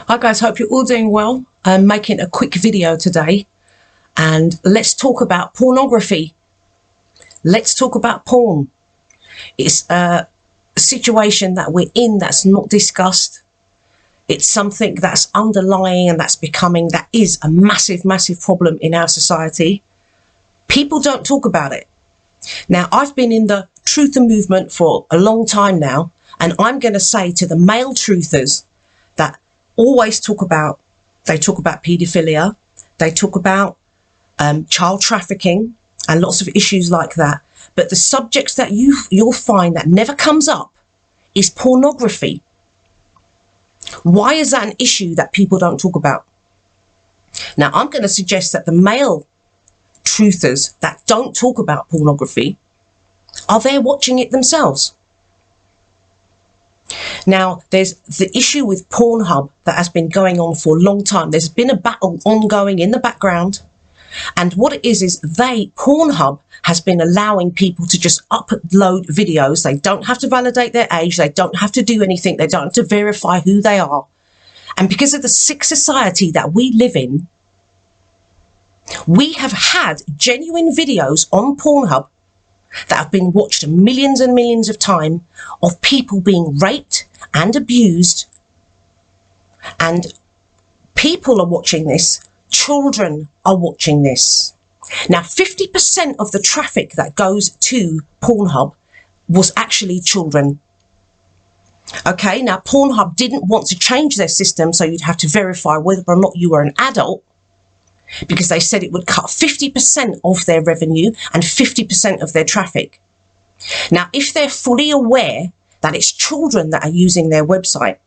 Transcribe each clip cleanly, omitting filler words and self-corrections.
Hi guys, hope you're all doing well. I'm making a quick video today and let's talk about pornography. Let's talk about porn. It's a situation that we're in that's not discussed. It's something that's underlying and that is a massive, massive problem in our society. People don't talk about it. Now, I've been in the truther movement for a long time now, and I'm going to say to the male truthers that always talk about paedophilia, they talk about child trafficking and lots of issues like that. But the subjects that you'll find that never comes up is pornography. Why is that an issue that people don't talk about? Now, I'm going to suggest that the male truthers that don't talk about pornography are there watching it themselves. Now, there's the issue with Pornhub that has been going on for a long time. There's been a battle ongoing in the background. And what it is Pornhub has been allowing people to just upload videos. They don't have to validate their age. They don't have to do anything. They don't have to verify who they are. And because of the sick society that we live in, we have had genuine videos on Pornhub that have been watched millions and millions of times of people being raped and abused. And people are watching this. Children are watching this. Now, 50% of the traffic that goes to Pornhub was actually children. Okay, now Pornhub didn't want to change their system, so you'd have to verify whether or not you were an adult, because they said it would cut 50% of their revenue and 50% of their traffic. Now, if they're fully aware that it's children that are using their website,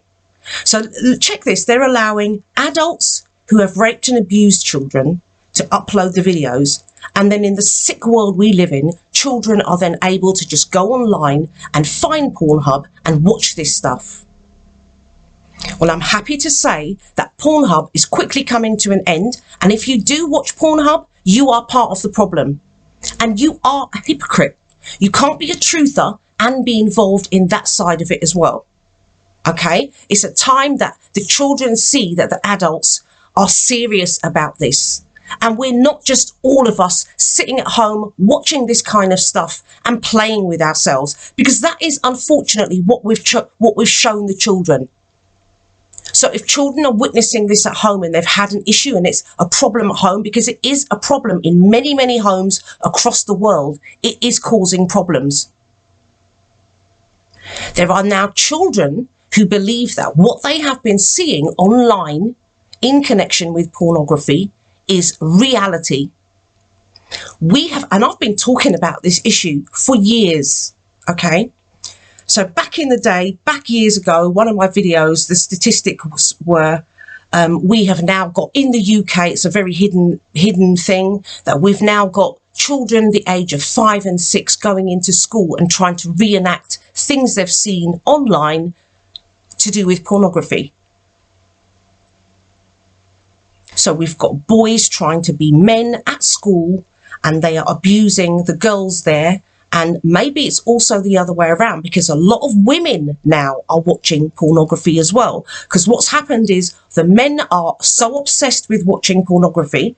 so check this, they're allowing adults who have raped and abused children to upload the videos. And then in the sick world we live in, children are then able to just go online and find Pornhub and watch this stuff. Well, I'm happy to say that Pornhub is quickly coming to an end. And if you do watch Pornhub, you are part of the problem. And you are a hypocrite. You can't be a truther and be involved in that side of it as well. Okay? It's a time that the children see that the adults are serious about this. And we're not just all of us sitting at home watching this kind of stuff and playing with ourselves, because that is unfortunately what we've shown the children. So if children are witnessing this at home and they've had an issue and it's a problem at home, because it is a problem in many, many homes across the world, it is causing problems. There are now children who believe that what they have been seeing online in connection with pornography is reality. And I've been talking about this issue for years, okay? So back in the day, back years ago, one of my videos, the statistics were, we have now got in the UK, it's a very hidden thing, that we've now got children the age of 5 and 6 going into school and trying to reenact things they've seen online to do with pornography. So we've got boys trying to be men at school and they are abusing the girls there. And maybe it's also the other way around, because a lot of women now are watching pornography as well. Because what's happened is the men are so obsessed with watching pornography.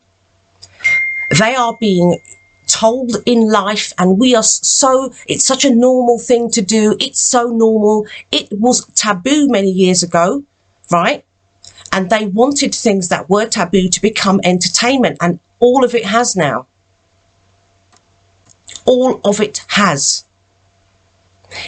They are being told in life, and it's such a normal thing to do. It's so normal. It was taboo many years ago, right? And they wanted things that were taboo to become entertainment, and all of it has now. All of it has.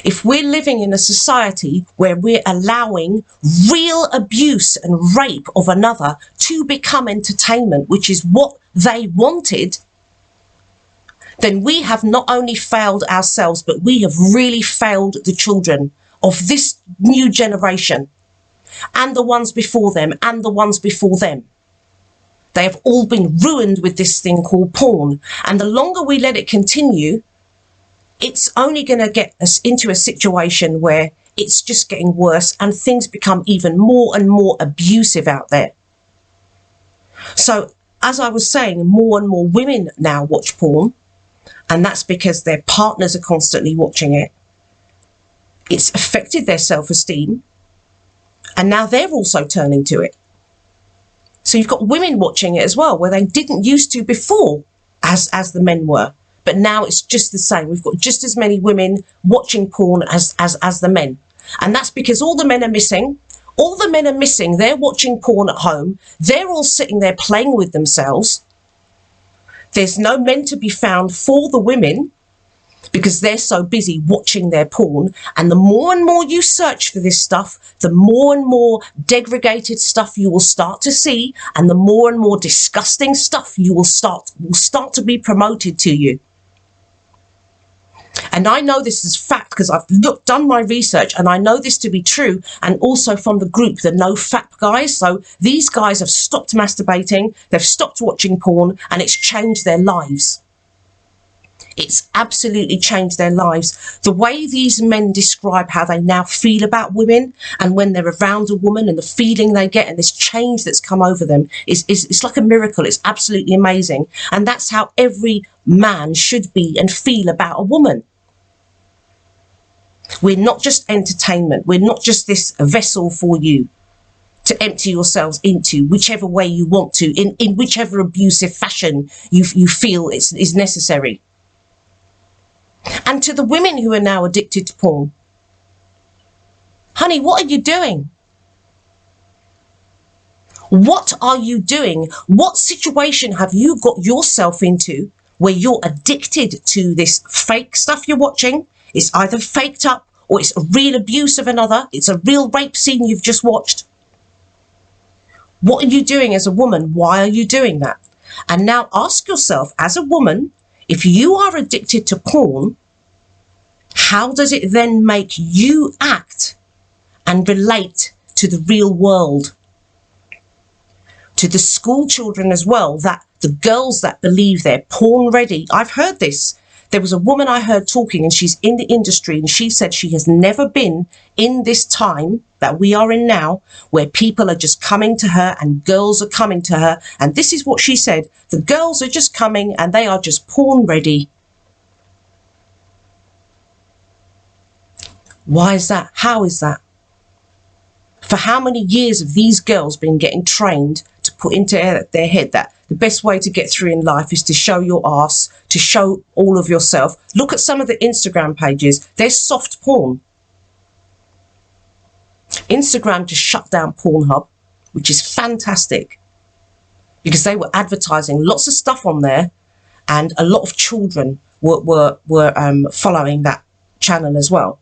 If we're living in a society where we're allowing real abuse and rape of another to become entertainment, which is what they wanted, then we have not only failed ourselves, but we have really failed the children of this new generation, and the ones before them, and the ones before them. They have all been ruined with this thing called porn. And the longer we let it continue, it's only going to get us into a situation where it's just getting worse and things become even more and more abusive out there. So, as I was saying, more and more women now watch porn, and that's because their partners are constantly watching it. It's affected their self-esteem, and now they're also turning to it. So you've got women watching it as well, where they didn't used to before as the men were. But now it's just the same. We've got just as many women watching porn as the men. And that's because all the men are missing. All the men are missing. They're watching porn at home. They're all sitting there playing with themselves. There's no men to be found for the women because they're so busy watching their porn. And the more and more you search for this stuff, the more and more degraded stuff you will start to see, and the more and more disgusting stuff you will start to be promoted to you. And I know this is fact because I've done my research, and I know this to be true, and also from the group, the No Fap guys. So these guys have stopped masturbating, they've stopped watching porn, and it's changed their lives. It's absolutely changed their lives. The way these men describe how they now feel about women, and when they're around a woman, and the feeling they get, and this change that's come over them, it's like a miracle. It's absolutely amazing. And that's how every man should be and feel about a woman. We're not just entertainment. We're not just this vessel for you to empty yourselves into whichever way you want to, in whichever abusive fashion you feel is necessary. And to the women who are now addicted to porn, honey, what are you doing? What are you doing? What situation have you got yourself into where you're addicted to this fake stuff you're watching? It's either faked up, or it's a real abuse of another. It's a real rape scene you've just watched. What are you doing as a woman? Why are you doing that? And now ask yourself, as a woman, if you are addicted to porn, how does it then make you act and relate to the real world? To the school children as well, that the girls that believe they're porn ready. I've heard this. There was a woman I heard talking, and she's in the industry, and she said she has never been in this time that we are in now, where people are just coming to her and girls are coming to her. And this is what she said: the girls are just coming and they are just porn ready. Why is that? How is that? For how many years have these girls been getting trained to put into their head that the best way to get through in life is to show your ass, to show all of yourself? Look at some of the Instagram pages. There's soft porn. Instagram just shut down Pornhub, which is fantastic, because they were advertising lots of stuff on there, and a lot of children were following that channel as well.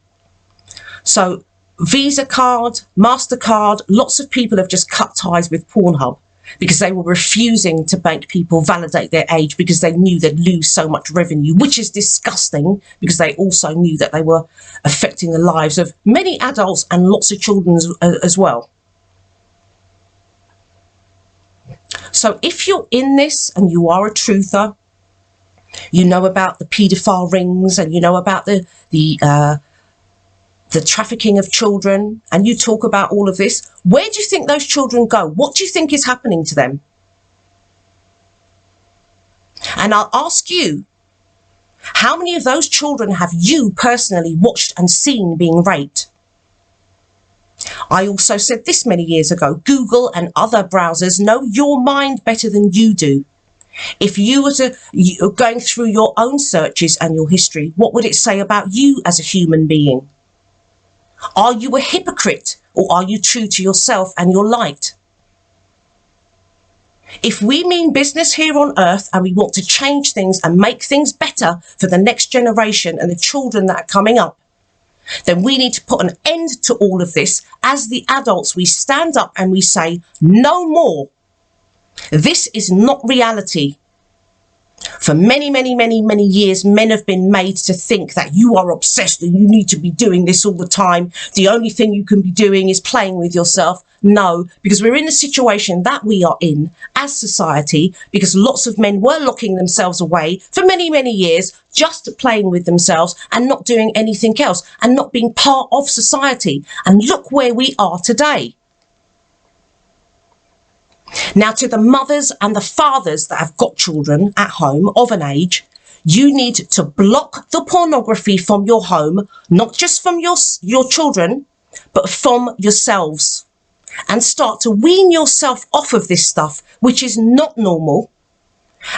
So Visa card, MasterCard, lots of people have just cut ties with Pornhub because they were refusing to make people validate their age, because they knew they'd lose so much revenue, which is disgusting, because they also knew that they were affecting the lives of many adults and lots of children as well. So if you're in this and you are a truther, you know about the paedophile rings, and you know about the trafficking of children, and you talk about all of this, where do you think those children go? What do you think is happening to them? And I'll ask you, how many of those children have you personally watched and seen being raped? I also said this many years ago: Google and other browsers know your mind better than you do. If you were going through your own searches and your history, what would it say about you as a human being? Are you a hypocrite, or are you true to yourself and your light? If we mean business here on earth, and we want to change things and make things better for the next generation and the children that are coming up, then we need to put an end to all of this. As the adults, we stand up and we say, no more. This is not reality. For many, many, many, many years, men have been made to think that you are obsessed and you need to be doing this all the time. The only thing you can be doing is playing with yourself. No, because we're in the situation that we are in as society, because lots of men were locking themselves away for many, many years, just playing with themselves and not doing anything else and not being part of society. And look where we are today. Now, to the mothers and the fathers that have got children at home of an age, you need to block the pornography from your home, not just from your children, but from yourselves. and start to wean yourself off of this stuff, which is not normal.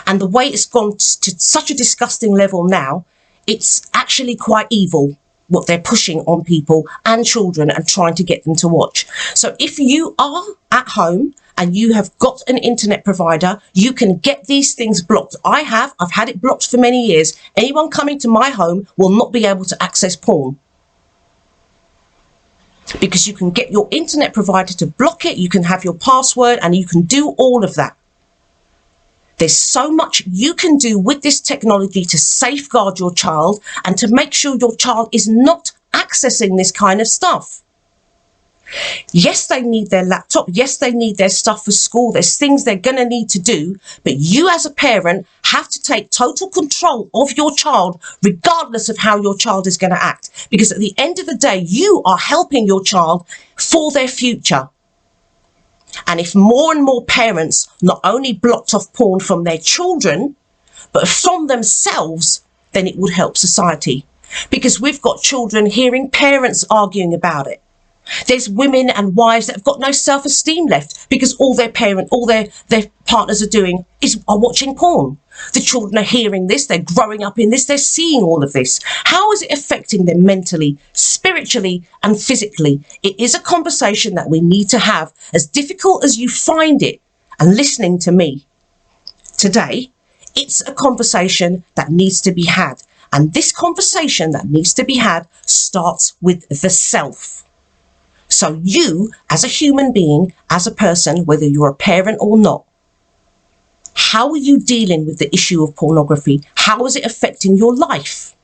And the way it's gone to such a disgusting level now, it's actually quite evil what they're pushing on people and children and trying to get them to watch. So if you are at home and you have got an internet provider, you can get these things blocked. I've had it blocked for many years. Anyone coming to my home will not be able to access porn, because you can get your internet provider to block it. You can have your password and you can do all of that. There's so much you can do with this technology to safeguard your child and to make sure your child is not accessing this kind of stuff. Yes, they need their laptop. Yes, they need their stuff for school. There's things they're going to need to do. But you as a parent have to take total control of your child, regardless of how your child is going to act. Because at the end of the day, you are helping your child for their future. And if more and more parents not only blocked off porn from their children, but from themselves, then it would help society. Because we've got children hearing parents arguing about it. There's women and wives that have got no self-esteem left because all their partners are doing are watching porn. The children are hearing this, they're growing up in this, they're seeing all of this. How is it affecting them mentally, spiritually and physically? It is a conversation that we need to have. As difficult as you find it, and listening to me today, it's a conversation that needs to be had. And this conversation that needs to be had starts with the self. So you, as a human being, as a person, whether you're a parent or not, how are you dealing with the issue of pornography? How is it affecting your life?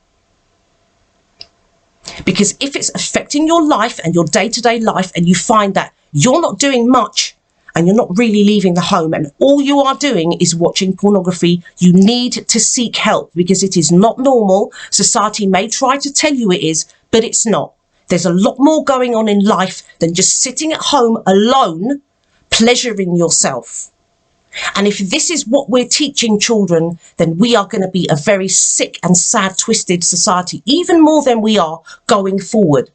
Because if it's affecting your life and your day-to-day life, and you find that you're not doing much and you're not really leaving the home and all you are doing is watching pornography, you need to seek help, because it is not normal. Society may try to tell you it is, but it's not. There's a lot more going on in life than just sitting at home alone, pleasuring yourself. And if this is what we're teaching children, then we are going to be a very sick and sad, twisted society, even more than we are going forward.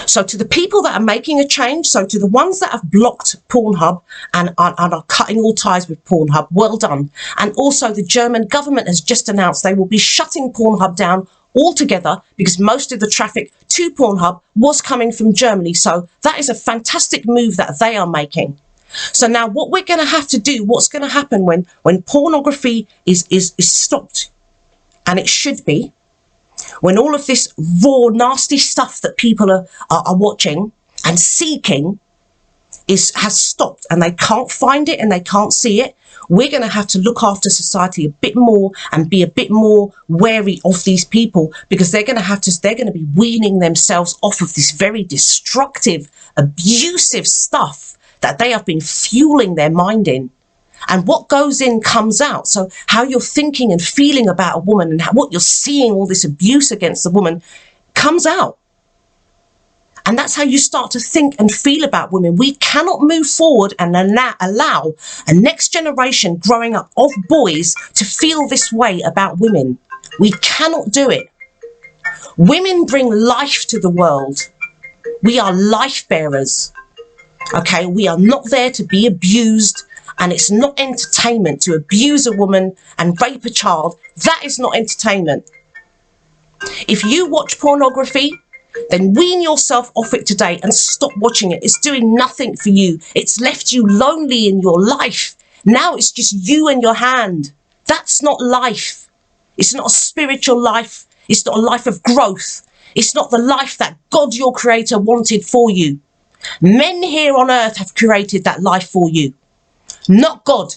So to the people that are making a change, so to the ones that have blocked Pornhub and are cutting all ties with Pornhub, well done. And also the German government has just announced they will be shutting Pornhub down altogether, because most of the traffic to Pornhub was coming from Germany. So that is a fantastic move that they are making. So now what we're going to have to do, what's going to happen when pornography is stopped, and it should be, when all of this raw, nasty stuff that people are watching and seeking has stopped, and they can't find it and they can't see it, we're going to have to look after society a bit more and be a bit more wary of these people, because they're going to be weaning themselves off of this very destructive, abusive stuff that they have been fueling their mind in. And what goes in comes out. So how you're thinking and feeling about a woman and what you're seeing, all this abuse against the woman, comes out. And that's how you start to think and feel about women. We cannot move forward and allow a next generation growing up of boys to feel this way about women. We cannot do it. Women bring life to the world. We are life bearers. Okay, we are not there to be abused, and it's not entertainment to abuse a woman and rape a child. That is not entertainment. If you watch pornography, then wean yourself off it today and stop watching it. It's doing nothing for you. It's left you lonely in your life. Now it's just you and your hand. That's not life. It's not a spiritual life. It's not a life of growth. It's not the life that God, your creator, wanted for you. Men here on earth have created that life for you, not God.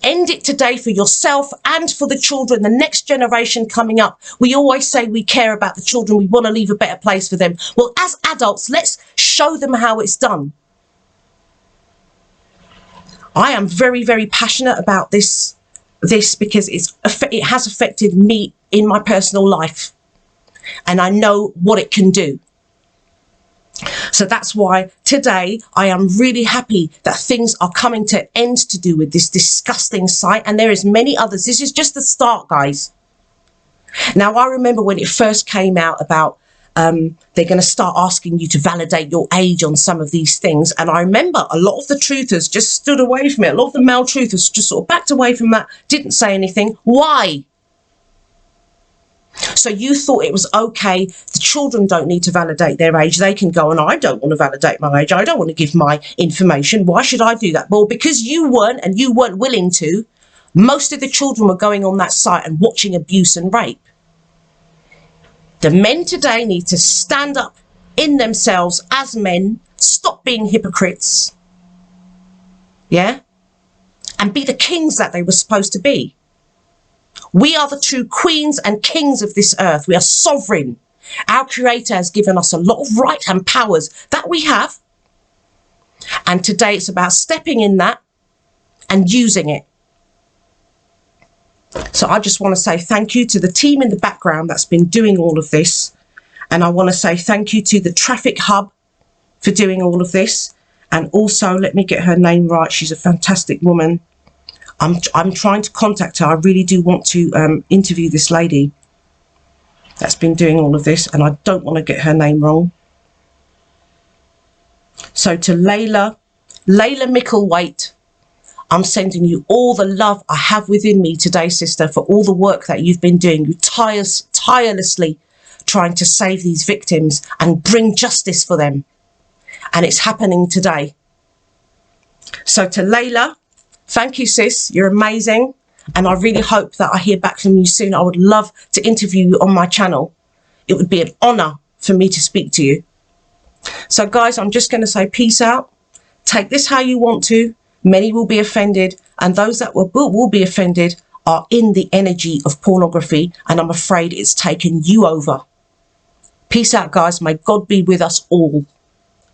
End it today for yourself and for the children, the next generation coming up. We always say we care about the children. We want to leave a better place for them. Well, as adults, let's show them how it's done. I am very, very passionate about this because it has affected me in my personal life, and I know what it can do. So that's why today I am really happy that things are coming to end to do with this disgusting site. And there is many others. This is just the start, guys. Now, I remember when it first came out about They're going to start asking you to validate your age on some of these things. And I remember a lot of the truthers just stood away from it. A lot of the male truthers just sort of backed away from that, didn't say anything. Why? So you thought it was okay, the children don't need to validate their age. They can go, and I don't want to validate my age. I don't want to give my information. Why should I do that? Well, because you weren't, and you weren't willing to. Most of the children were going on that site and watching abuse and rape. The men today need to stand up in themselves as men, stop being hypocrites, yeah, and be the kings that they were supposed to be. We are the true queens and kings of this earth. We are sovereign. Our Creator has given us a lot of right and powers that we have. And today it's about stepping in that and using it. So I just want to say thank you to the team in the background that's been doing all of this. And I want to say thank you to the Traffic Hub for doing all of this. And also, let me get her name right. She's a fantastic woman. I'm trying to contact her. I really do want to interview this lady that's been doing all of this, and I don't want to get her name wrong. So to Layla Mickleweight, I'm sending you all the love I have within me today, sister, for all the work that you've been doing. You tirelessly trying to save these victims and bring justice for them. And it's happening today. So to Layla, thank you, sis. You're amazing. And I really hope that I hear back from you soon. I would love to interview you on my channel. It would be an honour for me to speak to you. So, guys, I'm just going to say peace out. Take this how you want to. Many will be offended. And those that will be offended are in the energy of pornography. And I'm afraid it's taken you over. Peace out, guys. May God be with us all.